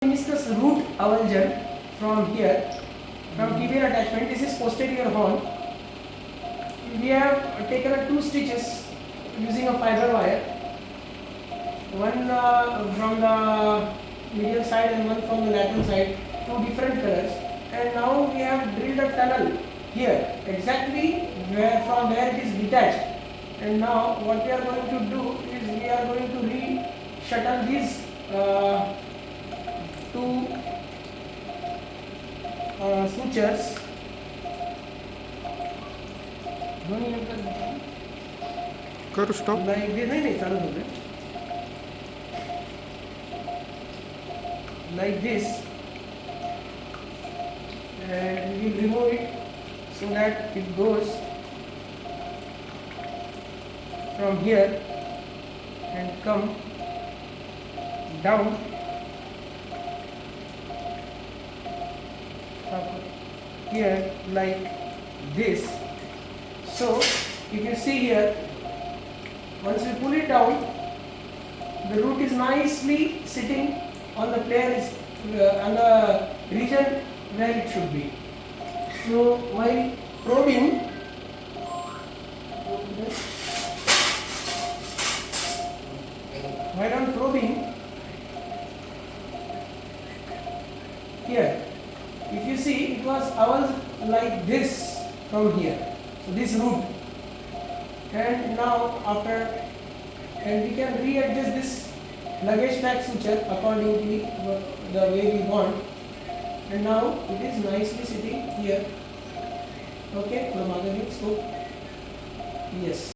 meniscus root avulsion from here, from tibial attachment. This is posterior horn. We have taken 2 stitches using a fiber wire, one from the medial side and one from the lateral side, 2 different colors, and now we have drilled a tunnel here exactly from where it is detached. And now what we are going to do is we are going to re-shuttle these 2 sutures. करू stop Like this, नहीं चालू हो गया. Like this, and we will remove it so that it goes from here and come down here like this. So you can see here, once we pull it down, the root is nicely sitting on the place, on the region where it should be. So while probing, here, if you see, it was avulsed like this from here. So this root, and now and we can readjust this luggage tag suture accordingly the way we want, and now it is nicely sitting here. Okay, from other so yes.